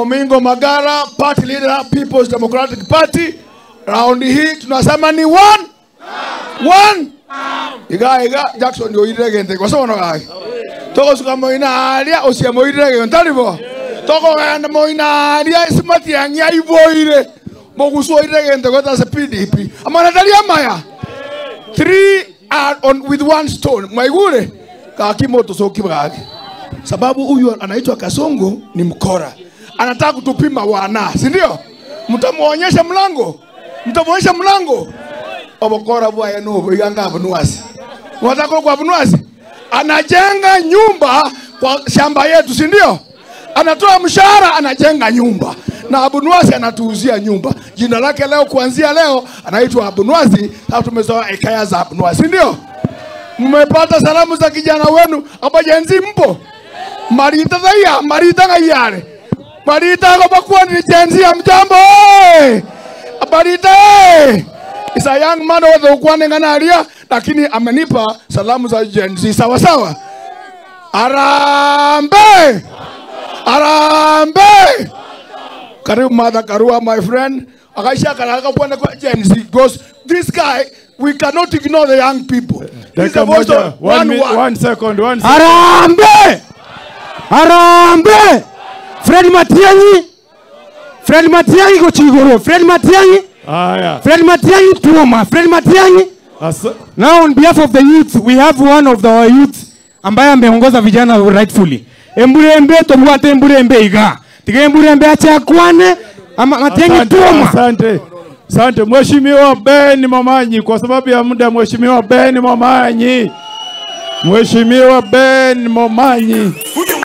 Omingo Magara, party leader, People's Democratic Party. Round hii tunasema ni one. Iga Jackson yo iregente kwa sababu ngai. Toko suka moina alia osia moirege ntalibo. Toko enda moina alia smart yangi aiboire. Moguso iregente kwa ta PDP. Amana dalia maya. 3 are on with one stone. Maigure ka kimoto so kibaki. Sababu huyu anaitwa Kasongo ni mkora. Anataka kutupima wana, si ndio? Mtamuonyesha mlango. Mtamuonyesha mlango. Obokora bwa ya no yanga abnuasi. Wataka kwa abnuasi. Anajenga nyumba kwa shamba yetu, si ndio? Anatoa mshahara, anajenga nyumba. Na abnuasi anatuuzia nyumba. Jina lake leo kuanzia leo anaitwa Abnuasi, hapo tumezoa Ekaya za Abnuasi, si ndio? Mmepata salamu za kijana wenu abajenzi mpo? Marita daya, marita ngayare. Marita ko bakuwa ni jenzi ya mjambo. Marita is a young man with ukwane nganaria lakini amenipa salamu za jenzi sawa sawa. Arambe. Karibu Mother Karua, my friend. Akaisha karaka bwana kwa jenzi because this guy we cannot ignore the young people. One second. Arambe! Fred Matiangi go chigoro. Fred Matiangi. Fred Matiangi tuoma. Fred Matiangi. Now on behalf of the youth, we have one of the youth ambaye ameongoza vijana rightfully. Emburembe tobwate emburembe iga. Tige emburembe acha kwane ama Matiangi tuoma. Asante Mheshimiwa Ben Momanyi, kwa sababu ya muda Mheshimiwa Ben Momanyi.